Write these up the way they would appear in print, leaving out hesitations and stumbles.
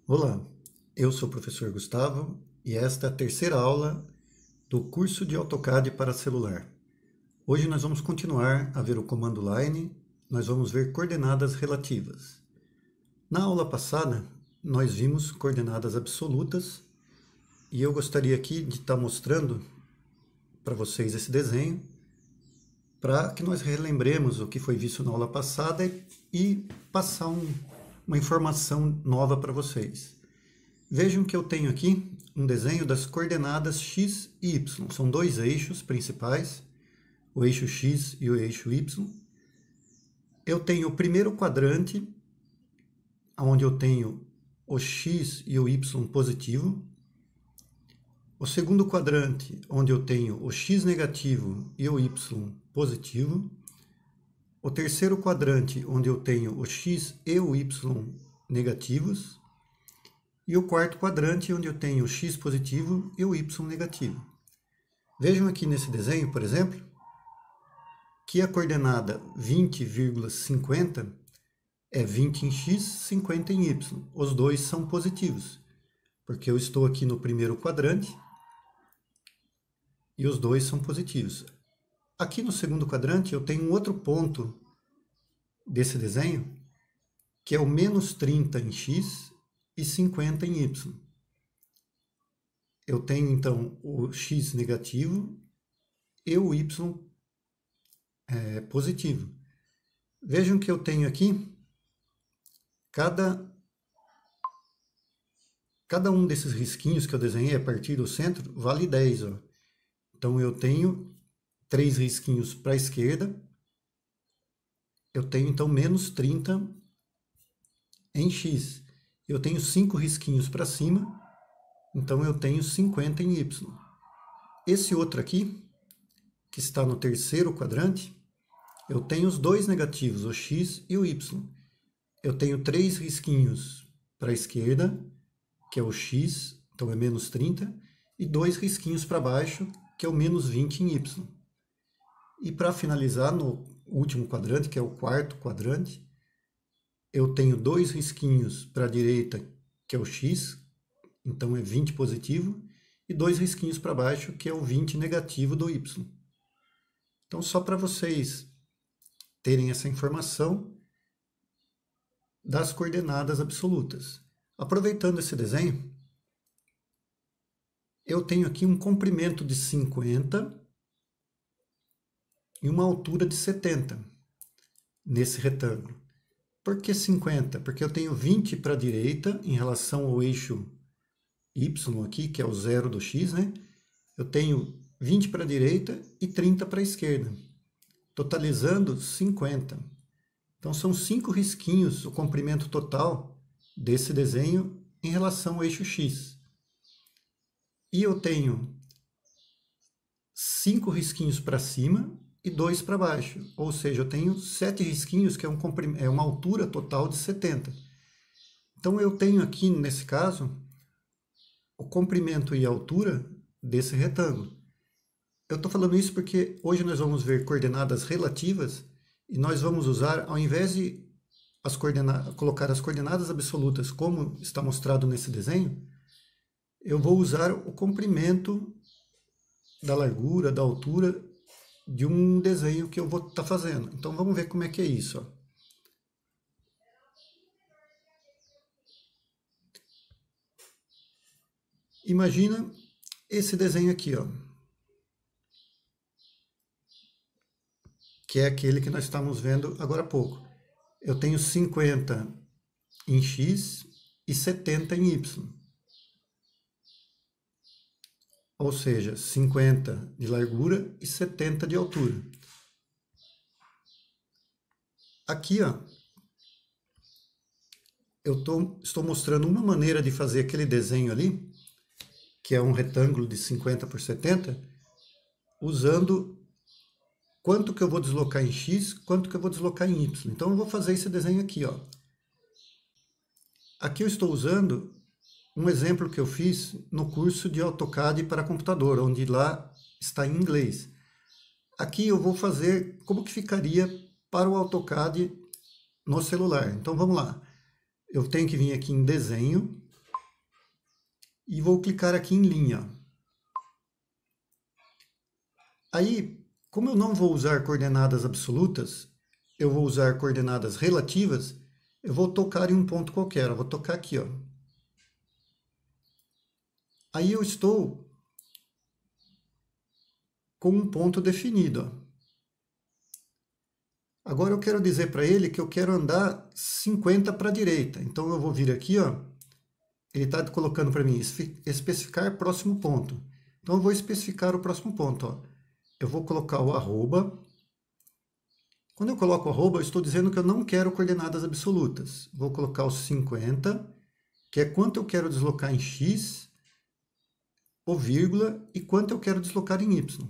Olá, eu sou o professor Gustavo e esta é a terceira aula do curso de AutoCAD para celular. Hoje nós vamos continuar a ver o comando line, nós vamos ver coordenadas relativas. Na aula passada, nós vimos coordenadas absolutas e eu gostaria aqui de estar mostrando para vocês esse desenho para que nós relembremos o que foi visto na aula passada e passar uma informação nova para vocês. Vejam que eu tenho aqui um desenho das coordenadas x e y. São dois eixos principais, o eixo x e o eixo y. Eu tenho o primeiro quadrante, onde eu tenho o x e o y positivo. O segundo quadrante, onde eu tenho o x negativo e o y positivo. O terceiro quadrante, onde eu tenho o x e o y negativos. E o quarto quadrante, onde eu tenho o x positivo e o y negativo. Vejam aqui nesse desenho, por exemplo, que a coordenada 20,50 é 20 em x, 50 em y. Os dois são positivos, porque eu estou aqui no primeiro quadrante e os dois são positivos. Aqui no segundo quadrante eu tenho um outro ponto desse desenho, que é o menos 30 em x e 50 em y. Eu tenho, então, o x negativo e o y positivo. Vejam que eu tenho aqui, cada um desses risquinhos que eu desenhei a partir do centro vale 10. Ó. Então, eu tenho 3 risquinhos para a esquerda, eu tenho, então, menos 30 em x. Eu tenho 5 risquinhos para cima, então eu tenho 50 em y. Esse outro aqui, que está no terceiro quadrante, eu tenho os dois negativos, o x e o y. Eu tenho 3 risquinhos para a esquerda, que é o x, então é menos 30, e 2 risquinhos para baixo, que é o menos 20 em y. E para finalizar, no último quadrante, que é o quarto quadrante, eu tenho 2 risquinhos para a direita, que é o x, então é 20 positivo, e 2 risquinhos para baixo, que é o 20 negativo do y. Então, só para vocês terem essa informação das coordenadas absolutas. Aproveitando esse desenho, eu tenho aqui um comprimento de 50 e uma altura de 70 nesse retângulo. Por que 50? Porque eu tenho 20 para a direita em relação ao eixo y aqui, que é o zero do x, né? Eu tenho 20 para a direita e 30 para a esquerda, totalizando 50. Então são 5 risquinhos o comprimento total desse desenho em relação ao eixo x. E eu tenho 5 risquinhos para cima e 2 para baixo, ou seja, eu tenho 7 risquinhos, que é uma altura total de 70. Então eu tenho aqui, nesse caso, o comprimento e a altura desse retângulo. Eu estou falando isso porque hoje nós vamos ver coordenadas relativas e nós vamos usar, ao invés de colocar as coordenadas absolutas como está mostrado nesse desenho, eu vou usar o comprimento da largura, da altura de um desenho que eu vou estar fazendo. Então vamos ver como é que é isso. Ó. Imagina esse desenho aqui, ó, que é aquele que nós estamos vendo agora há pouco. Eu tenho 50 em x e 70 em y. Ou seja, 50 de largura e 70 de altura. Aqui, ó, eu estou mostrando uma maneira de fazer aquele desenho ali, que é um retângulo de 50 por 70, usando quanto que eu vou deslocar em x, quanto que eu vou deslocar em y. Então eu vou fazer esse desenho aqui, ó. Aqui eu estou usando um exemplo que eu fiz no curso de AutoCAD para computador, onde lá está em inglês. Aqui eu vou fazer como que ficaria para o AutoCAD no celular. Então vamos lá. Eu tenho que vir aqui em desenho, e vou clicar aqui em linha. Aí, como eu não vou usar coordenadas absolutas, eu vou usar coordenadas relativas, eu vou tocar em um ponto qualquer, eu vou tocar aqui, ó. Aí eu estou com um ponto definido, ó. Agora eu quero dizer para ele que eu quero andar 50 para a direita. Então eu vou vir aqui, ó. Ele está colocando para mim especificar próximo ponto. Então eu vou especificar o próximo ponto, ó. Eu vou colocar o arroba. Quando eu coloco o arroba, eu estou dizendo que eu não quero coordenadas absolutas. Vou colocar os 50, que é quanto eu quero deslocar em x, o vírgula, e quanto eu quero deslocar em y.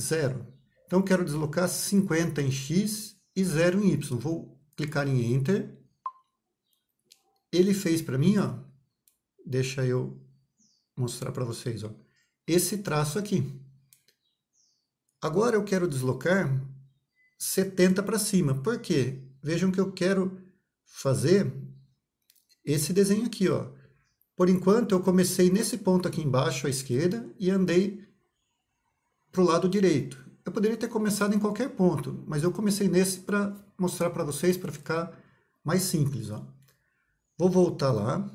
0. Então eu quero deslocar 50 em x e 0 em y. Vou clicar em Enter. Ele fez para mim, ó. Deixa eu mostrar para vocês, ó. Esse traço aqui. Agora eu quero deslocar 70 para cima. Por quê? Vejam que eu quero fazer esse desenho aqui, ó. Por enquanto, eu comecei nesse ponto aqui embaixo, à esquerda, e andei para o lado direito. Eu poderia ter começado em qualquer ponto, mas eu comecei nesse para mostrar para vocês, para ficar mais simples, ó. Vou voltar lá.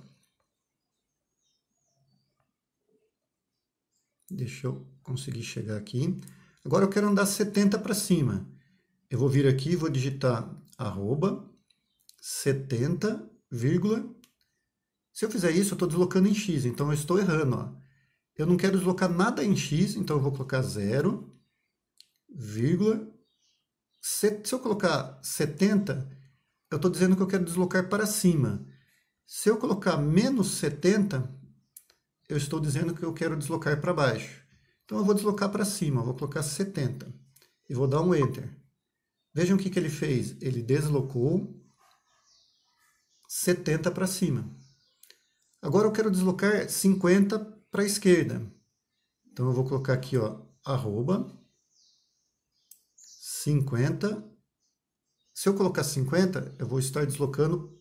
Deixa eu conseguir chegar aqui. Agora eu quero andar 70 para cima. Eu vou vir aqui e vou digitar arroba 70, vírgula. Se eu fizer isso, eu estou deslocando em x, então eu estou errando, ó. Eu não quero deslocar nada em x, então eu vou colocar 0, vírgula. Se eu colocar 70, eu estou dizendo que eu quero deslocar para cima. Se eu colocar menos 70, eu estou dizendo que eu quero deslocar para baixo. Então eu vou deslocar para cima, eu vou colocar 70 e vou dar um Enter. Vejam o que ele fez. Ele deslocou 70 para cima. Agora eu quero deslocar 50 para a esquerda. Então eu vou colocar aqui, ó, arroba 50. Se eu colocar 50, eu vou estar deslocando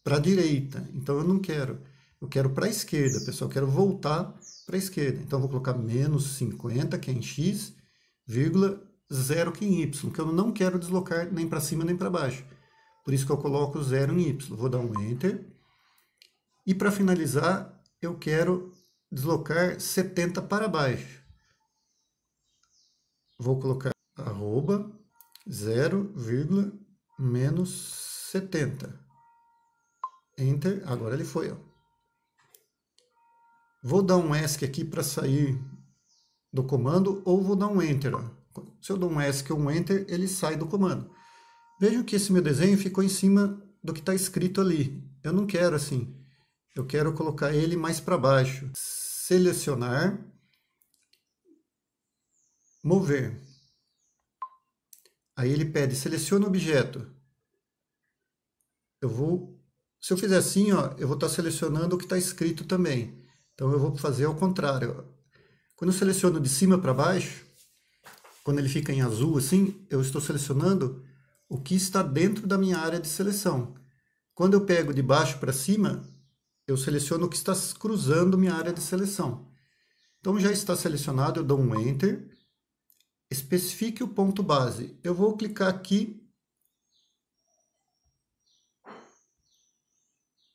para a direita. Então eu não quero. Eu quero para a esquerda, pessoal. Eu quero voltar para a esquerda. Então eu vou colocar menos 50, que é em x, vírgula 0, que é em y, que eu não quero deslocar nem para cima nem para baixo. Por isso que eu coloco 0 em y. Vou dar um Enter. E para finalizar, eu quero deslocar 70 para baixo. Vou colocar arroba 0, menos 70. Enter. Agora ele foi, ó. Vou dar um ESC aqui para sair do comando, ou vou dar um Enter, ó. Se eu dou um ESC ou um Enter, ele sai do comando. Vejam que esse meu desenho ficou em cima do que está escrito ali. Eu não quero assim. Eu quero colocar ele mais para baixo. Selecionar. Mover. Aí ele pede, seleciona objeto. Se eu fizer assim, ó, eu vou estar selecionando o que está escrito também. Então eu vou fazer ao contrário. Quando eu seleciono de cima para baixo, quando ele fica em azul assim, eu estou selecionando o que está dentro da minha área de seleção. Quando eu pego de baixo para cima, eu seleciono o que está cruzando minha área de seleção. Então já está selecionado, eu dou um Enter. Especifique o ponto base. Eu vou clicar aqui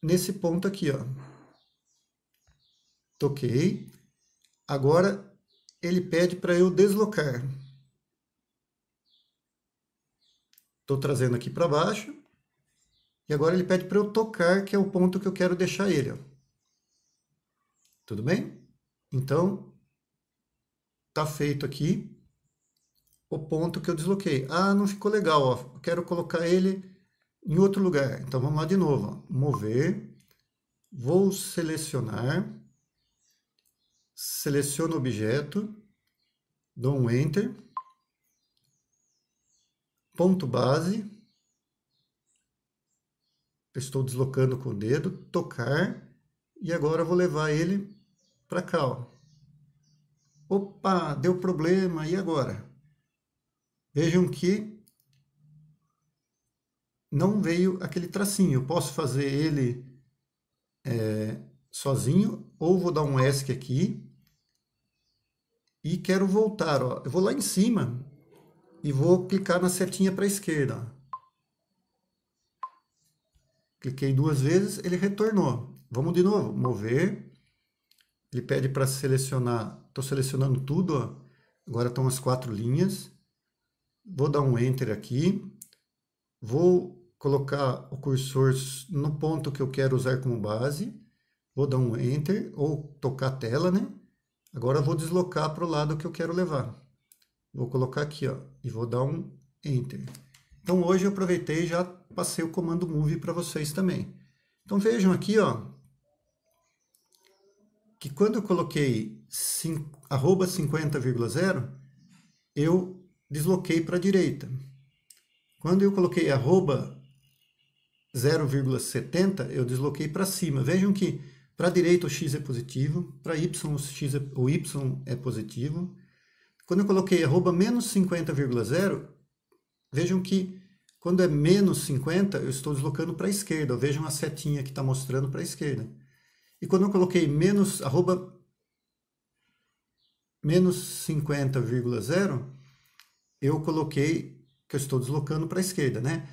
nesse ponto aqui, ó. Toquei. Agora ele pede para eu deslocar. Estou trazendo aqui para baixo. E agora ele pede para eu tocar, que é o ponto que eu quero deixar ele, ó. Tudo bem? Então, está feito aqui o ponto que eu desloquei. Ah, não ficou legal, ó. Eu quero colocar ele em outro lugar. Então vamos lá de novo, ó. Mover. Vou selecionar. Seleciono o objeto. Dou um Enter. Ponto base. Estou deslocando com o dedo. Tocar. E agora eu vou levar ele para cá, ó. Opa, deu problema. E agora? Vejam que não veio aquele tracinho. Eu posso fazer ele sozinho, ou vou dar um ESC aqui e quero voltar, ó. Eu vou lá em cima e vou clicar na setinha para a esquerda, ó. Cliquei 2 vezes, ele retornou. Vamos de novo, mover. Ele pede para selecionar, estou selecionando tudo, ó. Agora estão as 4 linhas. Vou dar um Enter aqui. Vou colocar o cursor no ponto que eu quero usar como base. Vou dar um Enter, ou tocar a tela, né? Agora vou deslocar para o lado que eu quero levar. Vou colocar aqui, ó, e vou dar um Enter. Então hoje eu aproveitei e já passei o comando Move para vocês também. Então vejam aqui, ó, que quando eu coloquei @50,0, eu desloquei para a direita. Quando eu coloquei @0,70, eu desloquei para cima. Vejam que para a direita o x é positivo, para y o y é positivo. Quando eu coloquei @-50,0, vejam que quando é -50, eu estou deslocando para a esquerda. Vejam a setinha que está mostrando para a esquerda. E quando eu coloquei -50,0, eu coloquei que eu estou deslocando para a esquerda, né?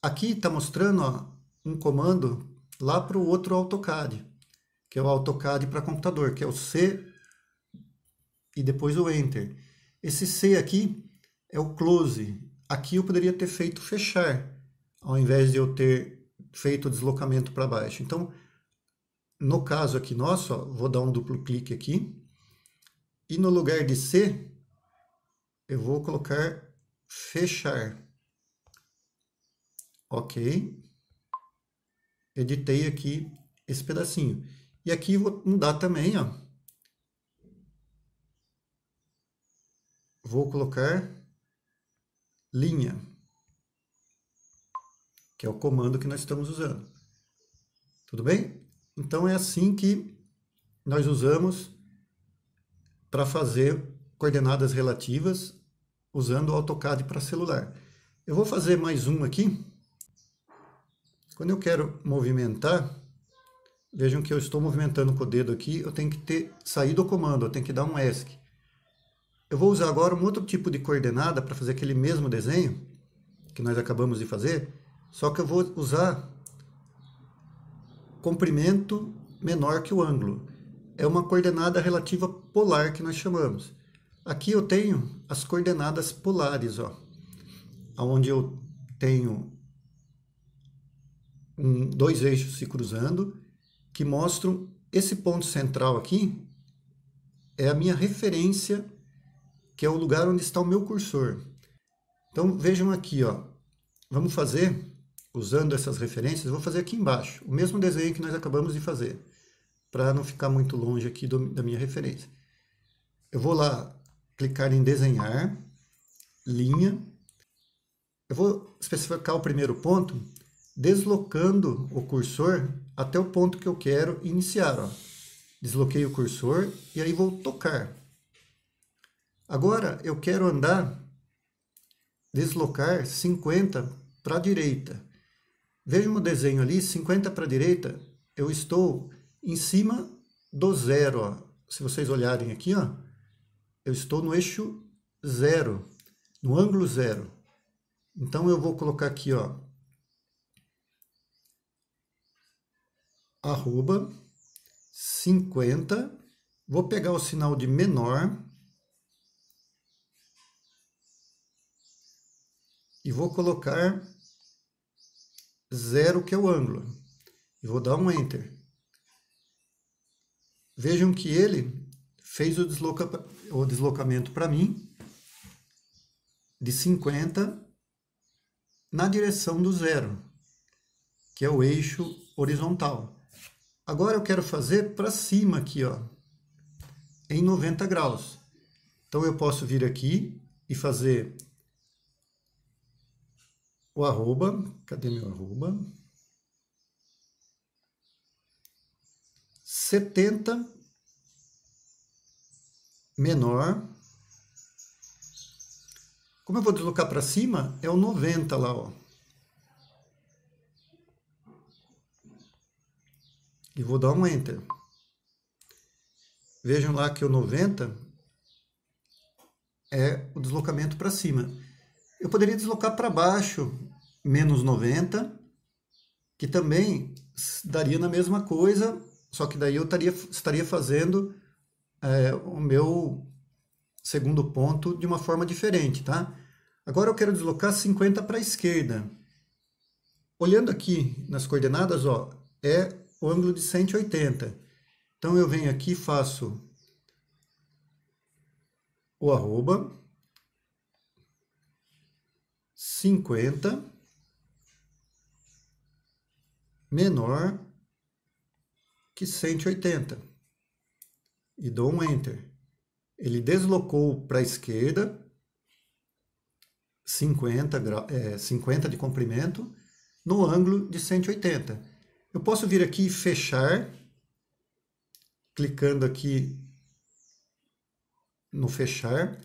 Aqui está mostrando, ó, um comando lá para o outro AutoCAD, que é o AutoCAD para computador, que é o C e depois o Enter. Esse C aqui é o Close. Aqui eu poderia ter feito fechar, ao invés de eu ter feito o deslocamento para baixo. Então, no caso aqui nosso, ó, vou dar um duplo clique aqui, e no lugar de C, eu vou colocar fechar. Ok. Editei aqui esse pedacinho. E aqui vou mudar também, ó. Vou colocar linha, que é o comando que nós estamos usando. Tudo bem? Então é assim que nós usamos para fazer coordenadas relativas usando o AutoCAD para celular. Eu vou fazer mais um aqui. Quando eu quero movimentar, vejam que eu estou movimentando com o dedo aqui, eu tenho que sair do comando, eu tenho que dar um ESC. Eu vou usar agora um outro tipo de coordenada para fazer aquele mesmo desenho que nós acabamos de fazer, só que eu vou usar comprimento menor que o ângulo. É uma coordenada relativa polar que nós chamamos. Aqui eu tenho as coordenadas polares, ó, onde eu tenho dois eixos se cruzando, que mostram esse ponto central aqui, é a minha referência, que é o lugar onde está o meu cursor. Então vejam aqui, ó, vamos fazer, usando essas referências, eu vou fazer aqui embaixo, o mesmo desenho que nós acabamos de fazer, para não ficar muito longe aqui da minha referência. Eu vou lá clicar em desenhar, linha, eu vou especificar o primeiro ponto, deslocando o cursor até o ponto que eu quero iniciar, ó. Desloquei o cursor e aí vou tocar. Agora eu quero deslocar 50 para a direita. Vejam o desenho ali, 50 para a direita, eu estou em cima do zero, ó. Se vocês olharem aqui, ó, eu estou no eixo zero, no ângulo zero. Então eu vou colocar aqui, ó, @50, vou pegar o sinal de menor e vou colocar 0, que é o ângulo, e vou dar um Enter. Vejam que ele fez o deslocamento para mim de 50 na direção do zero, que é o eixo horizontal. Agora eu quero fazer para cima aqui, ó, em 90 graus. Então eu posso vir aqui e fazer o arroba, cadê meu arroba? 70 menor. Como eu vou deslocar para cima, é o 90 lá, ó. e vou dar um Enter. Vejam lá que o 90 é o deslocamento para cima. Eu poderia deslocar para baixo, menos 90, que também daria na mesma coisa, só que daí eu estaria fazendo o meu segundo ponto de uma forma diferente, tá? Agora eu quero deslocar 50 para a esquerda. Olhando aqui nas coordenadas, ó, é o ângulo de 180. Então eu venho aqui e faço o arroba 50 menor que 180 e dou um Enter. Ele deslocou para a esquerda 50 de comprimento no ângulo de 180. Eu posso vir aqui e fechar, clicando aqui no fechar,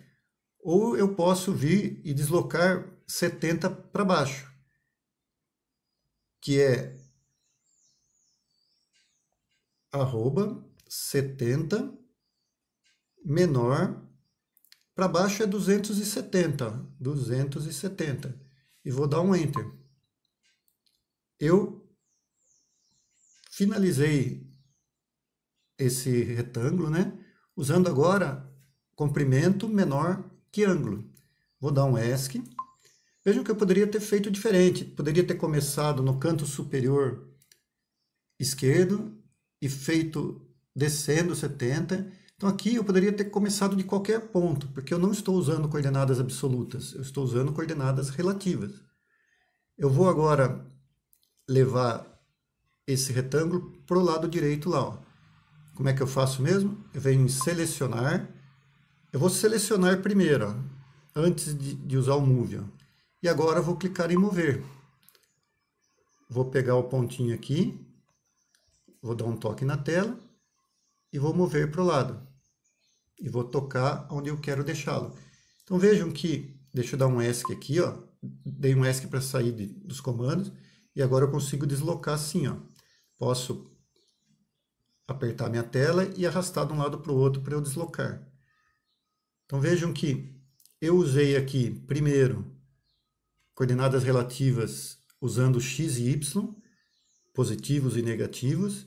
ou eu posso vir e deslocar 70 para baixo, que é arroba 70 menor, para baixo é 270, 270, e vou dar um Enter. Eu finalizei esse retângulo, né? Usando agora comprimento menor que ângulo. Vou dar um ESC. Vejam que eu poderia ter feito diferente. Poderia ter começado no canto superior esquerdo e feito descendo 70. Então aqui eu poderia ter começado de qualquer ponto, porque eu não estou usando coordenadas absolutas, eu estou usando coordenadas relativas. Eu vou agora levar esse retângulo para o lado direito lá, ó. Como é que eu faço mesmo? Eu venho em selecionar. Eu vou selecionar primeiro, ó, antes de usar o Move. Ó. E agora eu vou clicar em Mover. Vou pegar o pontinho aqui, vou dar um toque na tela e vou mover para o lado. E vou tocar onde eu quero deixá-lo. Então vejam que, deixa eu dar um ESC aqui, ó. Dei um ESC para sair dos comandos e agora eu consigo deslocar assim, ó. Posso apertar minha tela e arrastar de um lado para o outro para eu deslocar. Então vejam que eu usei aqui, primeiro, coordenadas relativas usando x e y, positivos e negativos,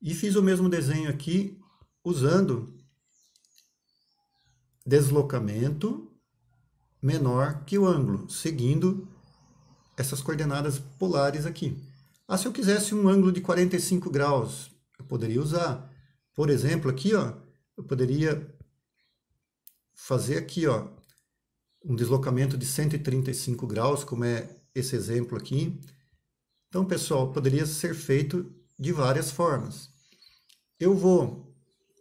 e fiz o mesmo desenho aqui usando deslocamento menor que o ângulo, seguindo essas coordenadas polares aqui. Ah, se eu quisesse um ângulo de 45 graus, eu poderia usar. Por exemplo, aqui, ó, eu poderia fazer aqui, ó, um deslocamento de 135 graus, como é esse exemplo aqui. Então, pessoal, poderia ser feito de várias formas. Eu vou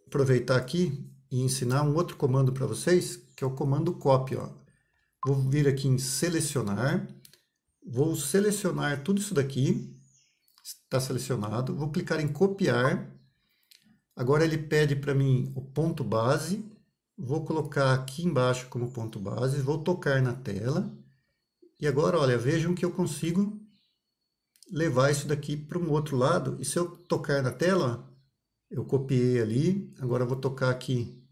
aproveitar aqui e ensinar um outro comando para vocês, que é o comando copy, ó. Vou vir aqui em selecionar, vou selecionar tudo isso daqui, está selecionado, vou clicar em copiar. Agora ele pede para mim o ponto base, vou colocar aqui embaixo como ponto base, vou tocar na tela, e agora, olha, vejam que eu consigo levar isso daqui para um outro lado, e se eu tocar na tela, eu copiei ali, agora eu vou tocar aqui,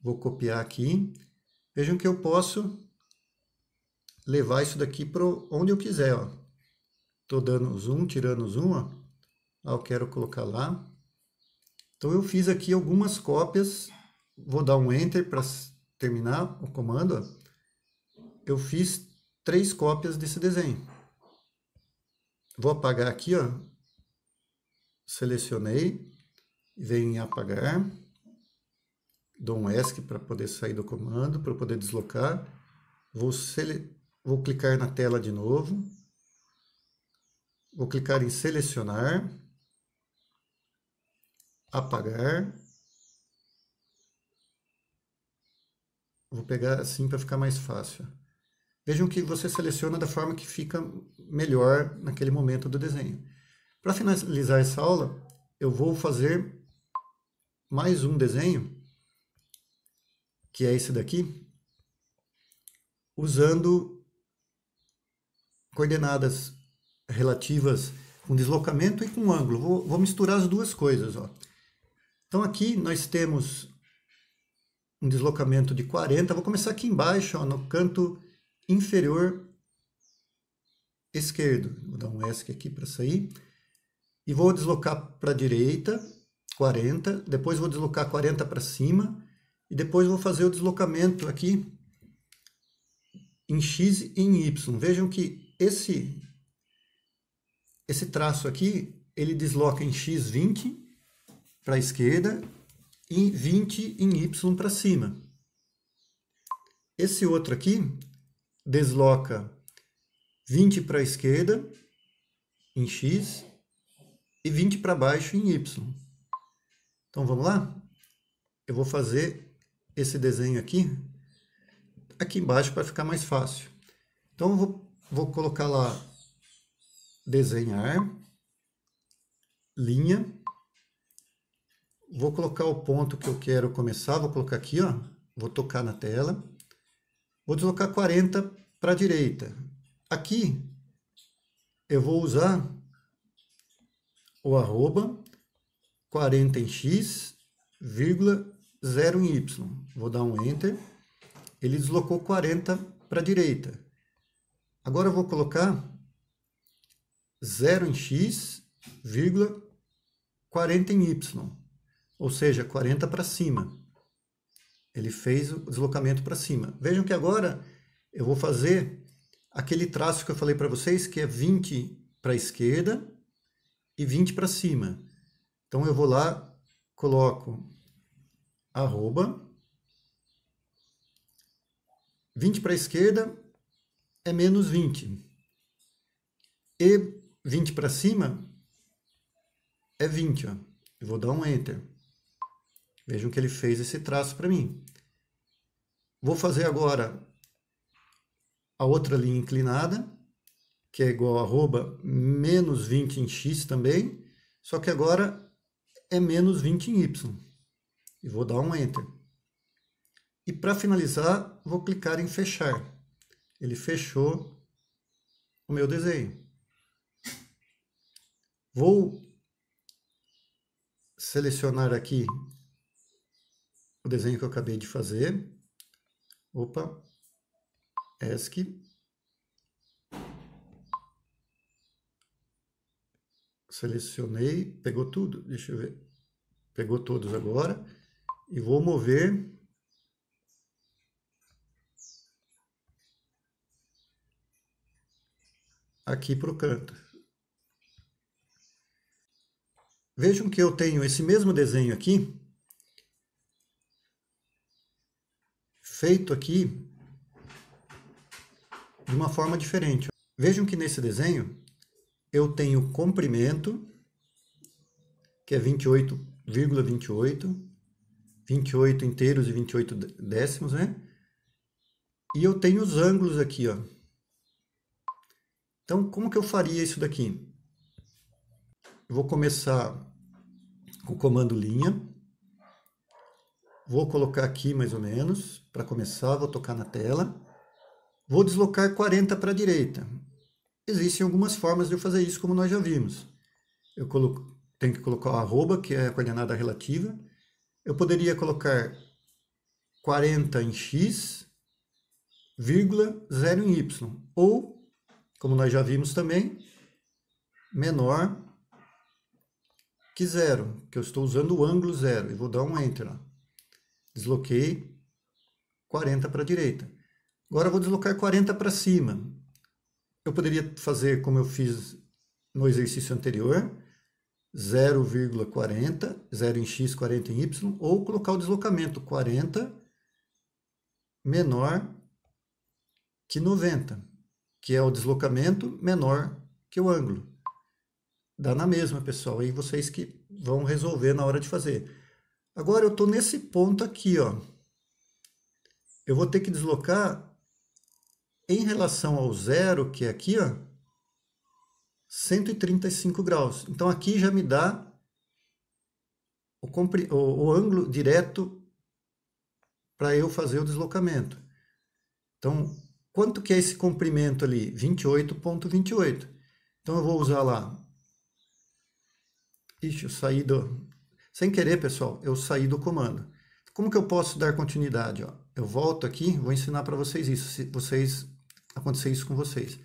vou copiar aqui, vejam que eu posso levar isso daqui para onde eu quiser, ó. Tô dando zoom, tirando zoom, ó. Ah, eu quero colocar lá. Então eu fiz aqui algumas cópias, vou dar um Enter para terminar o comando, ó. Eu fiz 3 cópias desse desenho. Vou apagar aqui, ó. Selecionei, venho em apagar, dou um ESC para poder sair do comando, para poder deslocar. Vou clicar na tela de novo. Vou clicar em selecionar, apagar. Vou pegar assim para ficar mais fácil. Vejam que você seleciona da forma que fica melhor naquele momento do desenho. Para finalizar essa aula, eu vou fazer mais um desenho, que é esse daqui, usando coordenadas relativas com deslocamento e com ângulo. Vou misturar as duas coisas, ó. Então aqui nós temos um deslocamento de 40. Vou começar aqui embaixo, ó, no canto inferior esquerdo. Vou dar um ESC aqui para sair. E vou deslocar para a direita, 40. Depois vou deslocar 40 para cima. E depois vou fazer o deslocamento aqui em X e em Y. Vejam que esse traço aqui, ele desloca em X 20 para a esquerda e 20 em Y para cima. Esse outro aqui desloca 20 para a esquerda em X e 20 para baixo em Y. Então vamos lá? Eu vou fazer esse desenho aqui embaixo para ficar mais fácil. Então eu vou colocar lá desenhar, linha, vou colocar o ponto que eu quero começar, vou colocar aqui, ó, vou tocar na tela, vou deslocar 40 para a direita. Aqui eu vou usar o arroba 40 em X, vírgula 0 em Y. Vou dar um Enter. Ele deslocou 40 para a direita. Agora eu vou colocar 0 em X, vírgula 40 em Y. Ou seja, 40 para cima. Ele fez o deslocamento para cima. Vejam que agora eu vou fazer aquele traço que eu falei para vocês, que é 20 para a esquerda e 20 para cima. Então eu vou lá, coloco arroba 20 para a esquerda é menos 20. E 20 para cima é 20. Ó. Eu vou dar um Enter. Vejam que ele fez esse traço para mim. Vou fazer agora a outra linha inclinada, que é igual a arroba menos 20 em X também, só que agora é menos 20 em Y. E vou dar um Enter. E para finalizar, vou clicar em fechar. Ele fechou o meu desenho. Vou selecionar aqui o desenho que eu acabei de fazer. Opa, ESC. Selecionei, pegou tudo, deixa eu ver. Pegou todos agora. E vou mover aqui para o canto. Vejam que eu tenho esse mesmo desenho aqui, feito aqui de uma forma diferente. Vejam que nesse desenho eu tenho comprimento, que é 28,28, 28 inteiros e 28 décimos, né? E eu tenho os ângulos aqui, ó. Então, como que eu faria isso daqui? Eu vou começar com o comando linha. Vou colocar aqui mais ou menos, para começar, vou tocar na tela. Vou deslocar 40 para a direita. Existem algumas formas de eu fazer isso, como nós já vimos. Eu tenho que colocar o arroba, que é a coordenada relativa. Eu poderia colocar 40 em X, vírgula 0 em Y. Ou, como nós já vimos também, menor que 0, que eu estou usando o ângulo 0. E vou dar um Enter. Ó. Desloquei 40 para a direita. Agora eu vou deslocar 40 para cima. Eu poderia fazer como eu fiz no exercício anterior, 0,40, 0 em X, 40 em Y, ou colocar o deslocamento 40 menor que 90, que é o deslocamento menor que o ângulo. Dá na mesma, pessoal, aí vocês que vão resolver na hora de fazer. Agora eu estou nesse ponto aqui, ó. Eu vou ter que deslocar em relação ao zero, que é aqui, ó, 135 graus. Então aqui já me dá o ângulo direto para eu fazer o deslocamento. Então, quanto que é esse comprimento ali? 28,28. Então eu vou usar lá Ixi, eu saí do... Sem querer, pessoal, eu saí do comando. Como que eu posso dar continuidade? Ó? Eu volto aqui, vou ensinar para vocês isso, se vocês acontecer isso com vocês.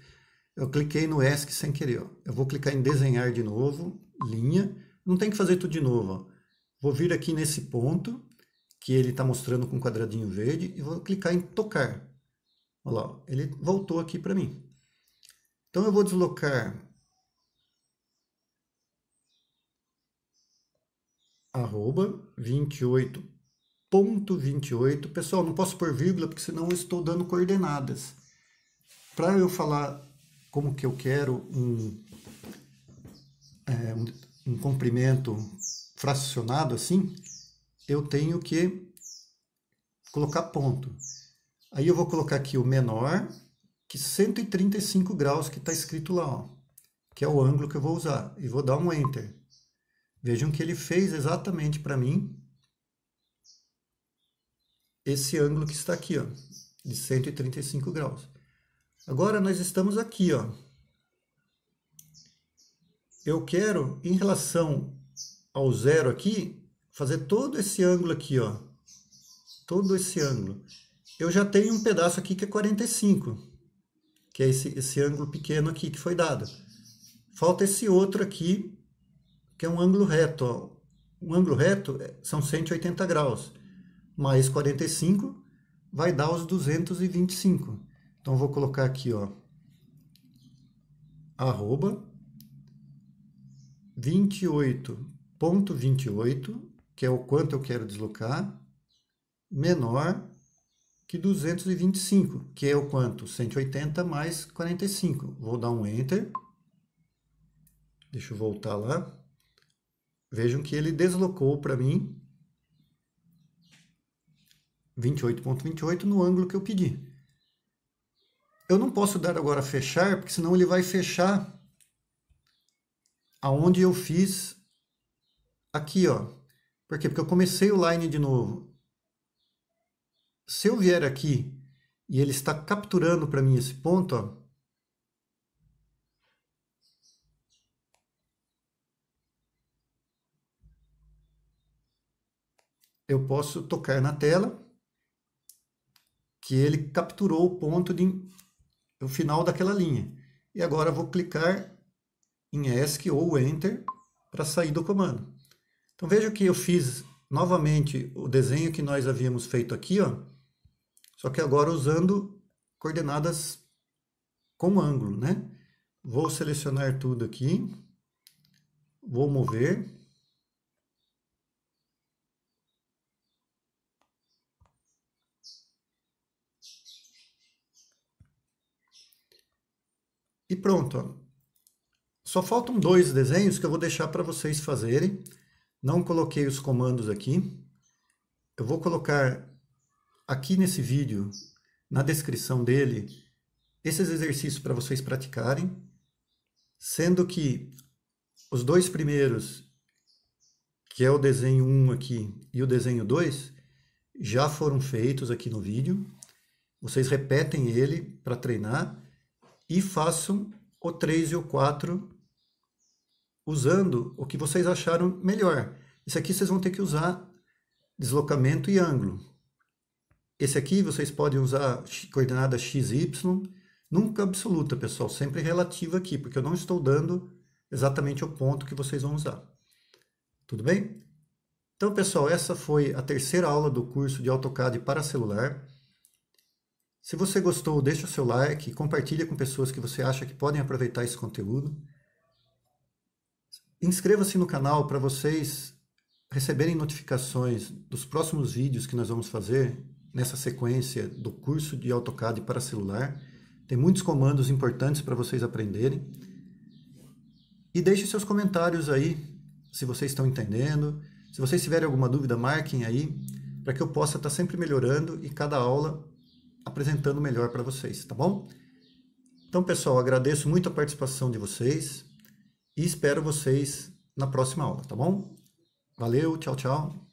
Eu cliquei no ESC sem querer. Ó. Eu vou clicar em desenhar de novo, linha. Não tem que fazer tudo de novo. Ó. Vou vir aqui nesse ponto, que ele está mostrando com um quadradinho verde, e vou clicar em tocar. Olha lá, ó. Ele voltou aqui para mim. Então eu vou deslocar @28.28. Pessoal, não posso pôr vírgula, porque senão eu estou dando coordenadas. Para eu falar como que eu quero um comprimento fracionado assim, eu tenho que colocar ponto. Aí eu vou colocar aqui o menor, que 135 graus que está escrito lá, ó, que é o ângulo que eu vou usar. E vou dar um Enter. Vejam que ele fez exatamente para mim esse ângulo que está aqui, ó, de 135 graus. Agora nós estamos aqui, ó. Eu quero, em relação ao zero aqui, fazer todo esse ângulo aqui, ó. Todo esse ângulo. Eu já tenho um pedaço aqui que é 45, que é esse ângulo pequeno aqui que foi dado. Falta esse outro aqui, que é um ângulo reto, ó. Um ângulo reto são 180 graus, mais 45 vai dar os 225. Então, vou colocar aqui, ó, @28.28, que é o quanto eu quero deslocar, menor que 225, que é o quanto? 180 mais 45. Vou dar um Enter. Deixa eu voltar lá. Vejam que ele deslocou para mim 28.28 no ângulo que eu pedi. Eu não posso dar agora fechar, porque senão ele vai fechar aonde eu fiz aqui, ó. Por quê? Porque eu comecei o line de novo. Se eu vier aqui e ele está capturando para mim esse ponto, ó, eu posso tocar na tela que ele capturou o ponto o final daquela linha. E agora eu vou clicar em ESC ou Enter para sair do comando. Então veja que eu fiz novamente o desenho que nós havíamos feito aqui, ó, só que agora usando coordenadas com ângulo, né? Vou selecionar tudo aqui, vou mover. E pronto, ó. Só faltam 2 desenhos que eu vou deixar para vocês fazerem. Não coloquei os comandos aqui. Eu vou colocar aqui nesse vídeo, na descrição dele, esses exercícios para vocês praticarem. Sendo que os 2 primeiros, que é o desenho 1 aqui e o desenho 2, já foram feitos aqui no vídeo. Vocês repetem ele para treinar. E façam o 3 e o 4 usando o que vocês acharam melhor. Esse aqui vocês vão ter que usar deslocamento e ângulo. Esse aqui vocês podem usar coordenada x, y, nunca absoluta, pessoal, sempre relativa aqui, porque eu não estou dando exatamente o ponto que vocês vão usar. Tudo bem? Então, pessoal, essa foi a terceira aula do curso de AutoCAD para celular. Se você gostou, deixa o seu like, compartilha com pessoas que você acha que podem aproveitar esse conteúdo. Inscreva-se no canal para vocês receberem notificações dos próximos vídeos que nós vamos fazer nessa sequência do curso de AutoCAD para celular. Tem muitos comandos importantes para vocês aprenderem. E deixe seus comentários aí, se vocês estão entendendo. Se vocês tiverem alguma dúvida, marquem aí, para que eu possa estar sempre melhorando e cada aula apresentando melhor para vocês, tá bom? Então, pessoal, agradeço muito a participação de vocês e espero vocês na próxima aula, tá bom? Valeu, tchau, tchau.